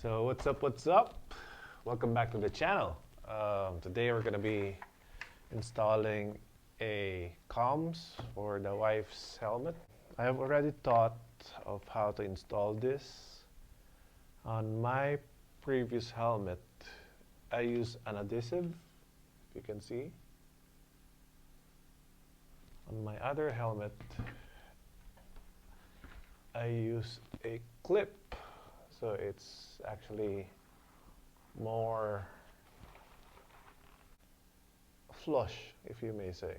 So what's up, what's up? Welcome back to the channel. Today we're going to be installing a comms for the wife's helmet. I have already thought of how to install this. On my previous helmet, I use an adhesive, if you can see. On my other helmet, I use a clip. So it's actually more flush, if you may say.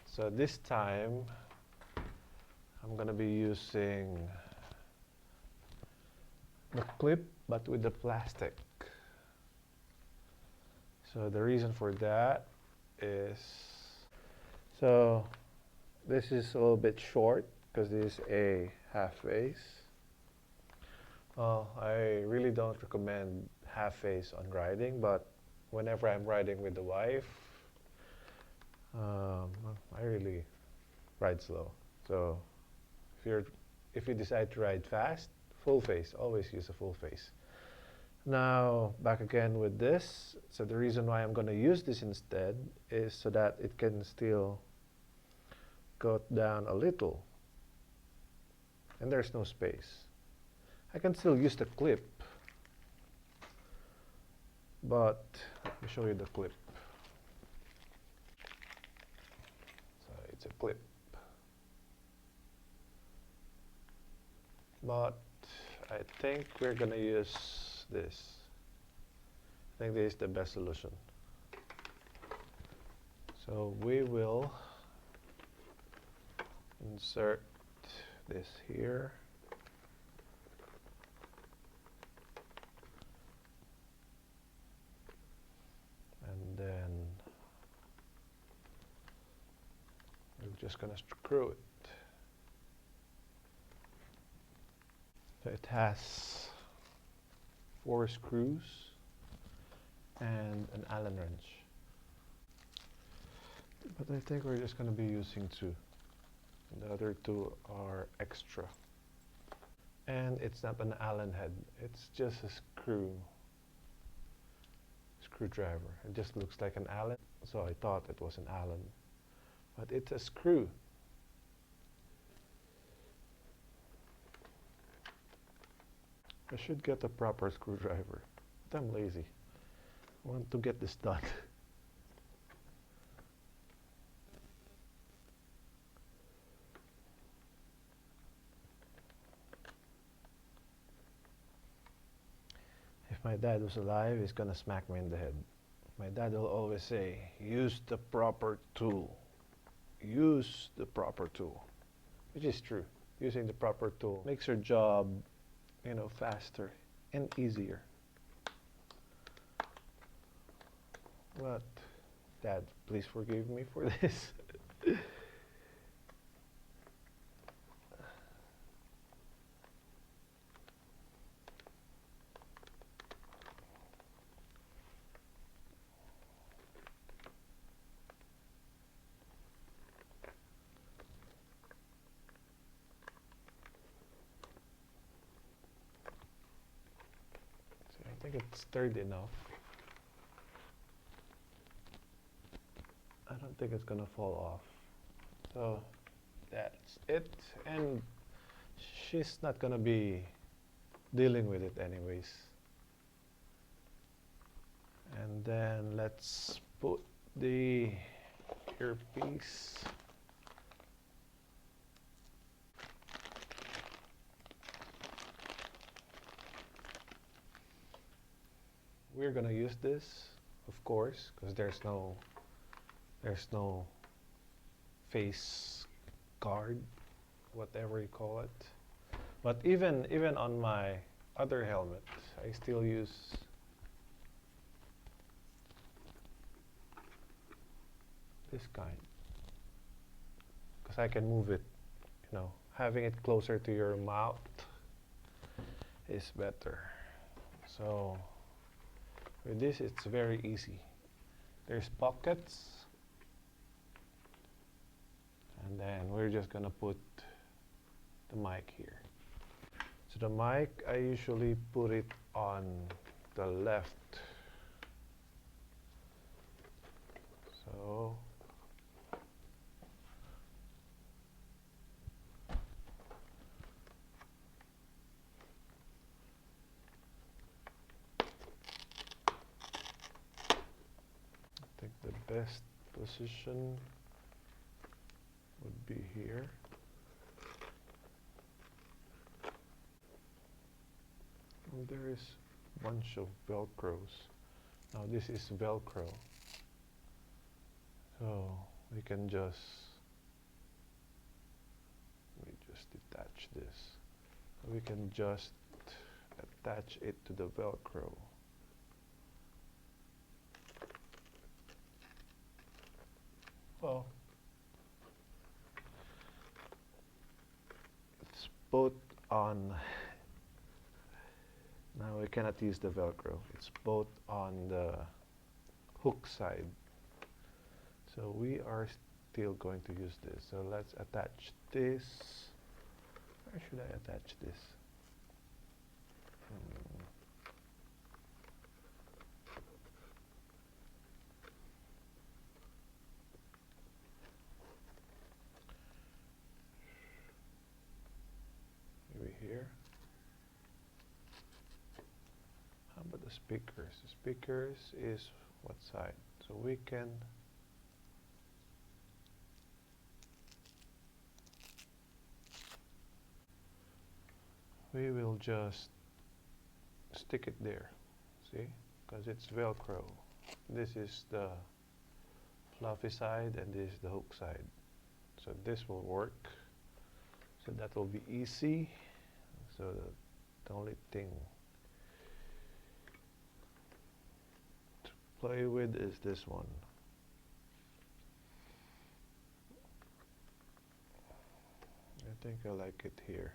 So this time, I'm going to be using the clip, but with the plastic. So the reason for that is, so this is a little bit short because this is a half face. Well, I really don't recommend half face on riding, but whenever I'm riding with the wife, I really ride slow. So if you decide to ride fast, full face, always use a full face. Now, back again with this. So the reason why I'm going to use this instead is so that it can still go down a little. And there's no space. I can still use the clip, but let me show you the clip. So it's a clip. But I think we're going to use this. I think this is the best solution. So we will insert this here. And then we're just going to screw it. So it has 4 screws and an Allen wrench. But I think we're just going to be using 2. And the other 2 are extra. And it's not an Allen head, it's just a screwdriver. It just looks like an Allen, so I thought it was an Allen. But it's a screw. I should get a proper screwdriver, but I'm lazy. I want to get this done. If my dad was alive, he's gonna smack me in the head. My dad will always say, use the proper tool. Use the proper tool. Which is true. Using the proper tool makes your job, faster and easier. But, Dad, please forgive me for this. I think it's sturdy enough. I don't think it's gonna fall off. So that's it. And she's not gonna be dealing with it anyways. And then let's put the earpiece. We're gonna use this, of course, because there's no face guard, whatever you call it. But even on my other helmet, I still use this kind, because I can move it. Having it closer to your mouth is better. So with this, it's very easy. There's pockets, and then we're just gonna put the mic here. So the mic, I usually put it on the left. So I think the best position would be here. And there is a bunch of Velcros. Now this is Velcro. So we can just, let me just detach this. We can just attach it to the Velcro. Well, it's both on, now we cannot use the Velcro. It's both on the hook side. So we are still going to use this. So let's attach this. Where should I attach this? Maybe here. How about the speakers? The speakers is what side? So we can we will just stick it there, see, because it's Velcro. This is the fluffy side and this is the hook side. So this will work. So that will be easy. So the only thing to play with is this one. I think I like it here.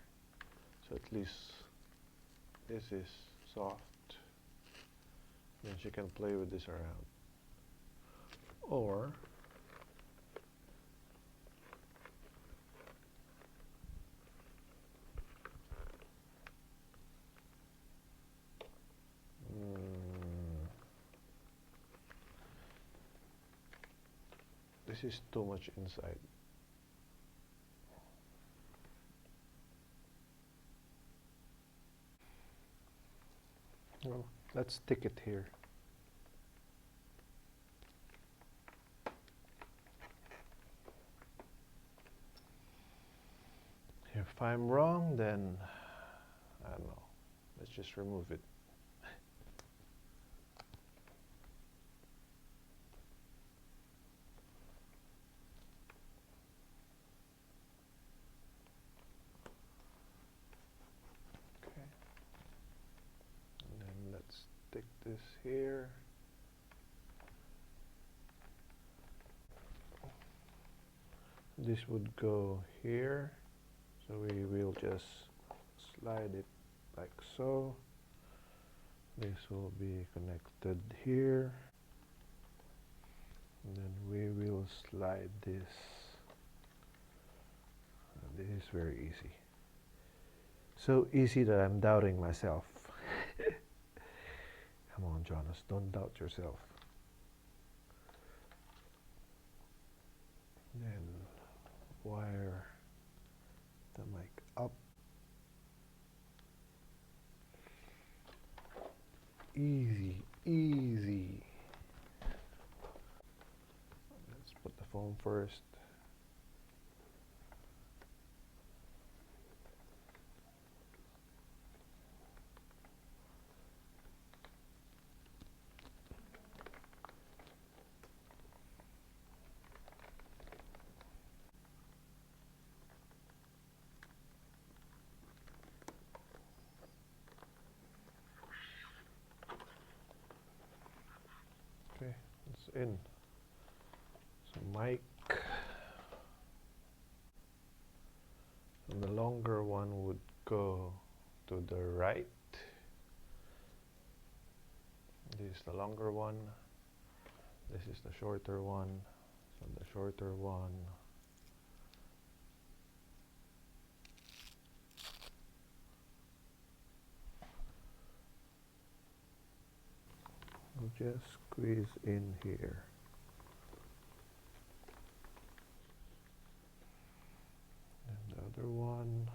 So at least this is soft. Then she can play with this around. Or this is too much inside. Well, let's stick it here. If I'm wrong, then I don't know. Let's just remove it. Okay. And then let's stick this here. This would go here. So we will just slide it like so. This will be connected here. And then we will slide this. This is very easy. So easy that I'm doubting myself. Come on, Jonas, don't doubt yourself. Then wire the mic up. Easy, easy. Let's put the foam first. Okay, it's in. So mic. And the longer one would go to the right. This is the longer one. This is the shorter one. So the shorter one just squeeze in here. And the other one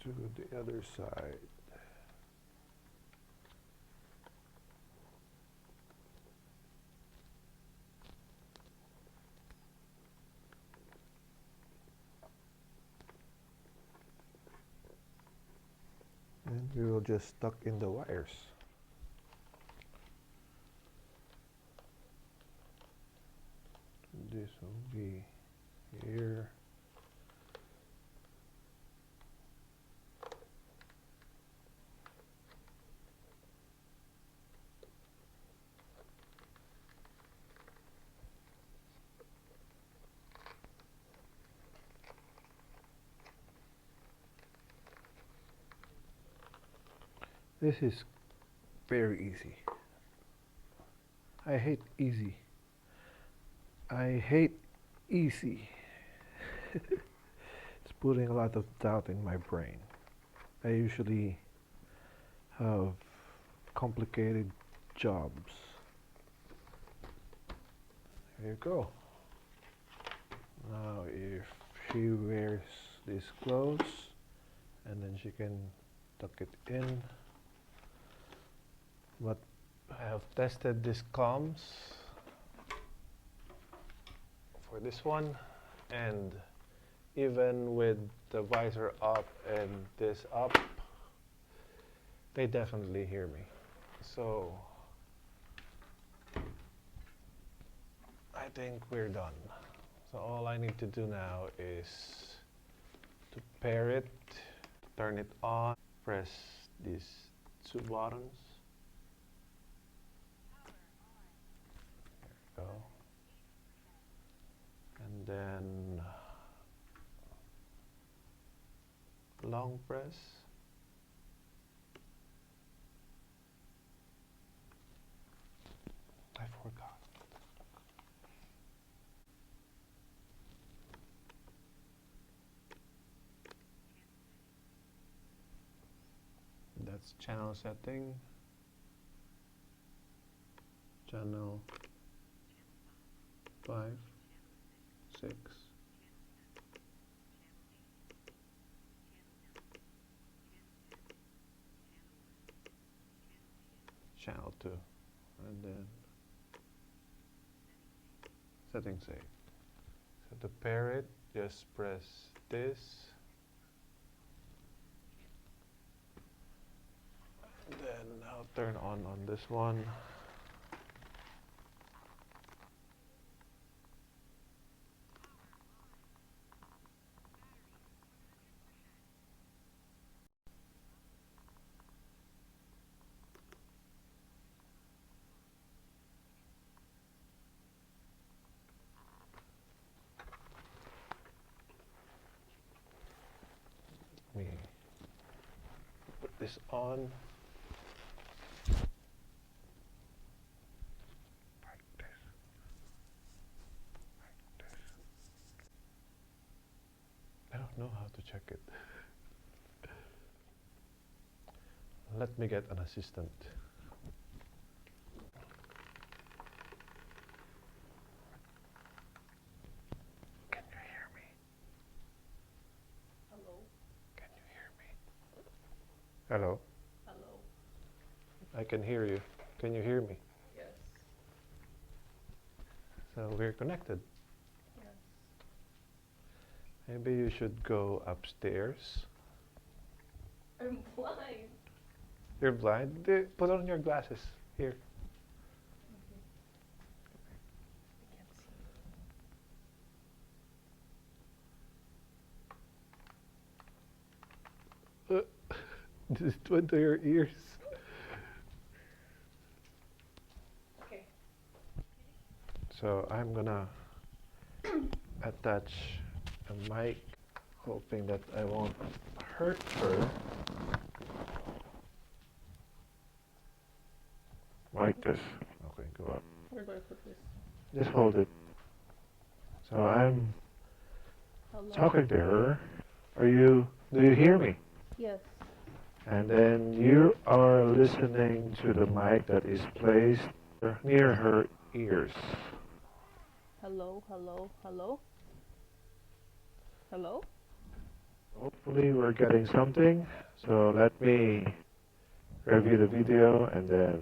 to the other side. And we will just tuck in the wires. This will be here. This is very easy. I hate easy. I hate easy. It's putting a lot of doubt in my brain. I usually have complicated jobs. There you go. Now if she wears these clothes and then she can tuck it in. But I have tested these comms for this one, and even with the visor up and this up, they definitely hear me. So I think we're done. So all I need to do now is to pair it, turn it on, press these two buttons. There we go. And then long press. I forgot. That's channel setting. Channel 5, 6. Channel 2. And then setting save. So to pair it, just press this. And then I'll turn on this one. Let me put this on. I don't know how to check it. Let me get an assistant. Can you hear me? Hello? Can you hear me? Hello? Hello? I can hear you. Can you hear me? Yes. So we're connected. Yes. Maybe you should go upstairs. I'm blind. You're blind? Put on your glasses. Here. Okay. I can't see. Just went to your ears. Okay. So I'm gonna attach a mic, hoping that I won't hurt her. Like this. Okay, go up. Where do I put this? Just hold it. So I'm Hello? talking to her. Do you hear me? Yes. And then you are listening to the mic that is placed near her ears. Hello, hello, hello. Hello? Hopefully we're getting something. So let me review the video and then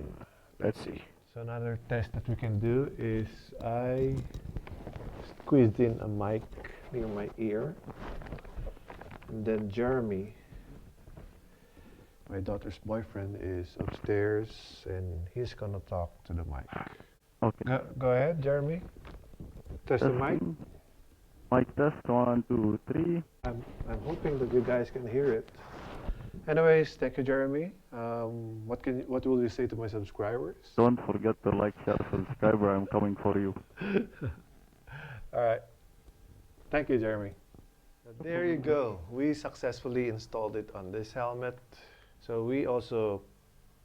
let's see. So another test that we can do is I squeezed in a mic near my ear, and then Jeremy, my daughter's boyfriend, is upstairs and he's gonna talk to the mic. Okay. Go ahead, Jeremy. Test the mic. Mic test, 1, 2, 3. I'm hoping that you guys can hear it. Anyways, thank you, Jeremy. What will you say to my subscribers? Don't forget to like, share, subscribe. I'm coming for you. All right. Thank you, Jeremy. There you go. We successfully installed it on this helmet. So we also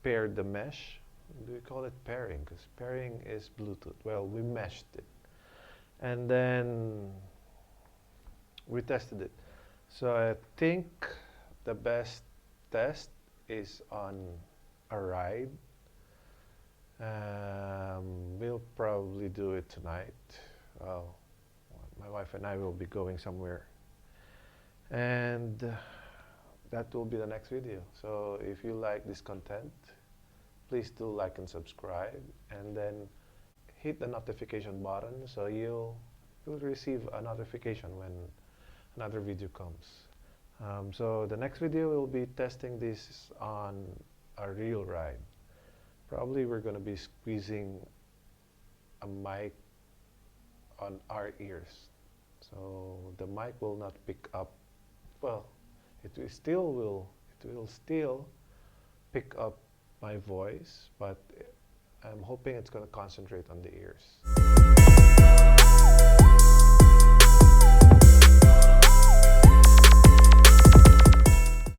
paired the mesh. Do we call it pairing? Because pairing is Bluetooth. Well, we meshed it. And then we tested it. So I think the best test is on a ride. We'll probably do it tonight. Well, my wife and I will be going somewhere. And that will be the next video. So if you like this content, please do like and subscribe, and then hit the notification button so you'll receive a notification when another video comes. So the next video we'll be testing this on a real ride. Probably we're going to be squeezing a mic on our ears. So the mic will not pick up, well, it will still pick up my voice, but I'm hoping it's going to concentrate on the ears.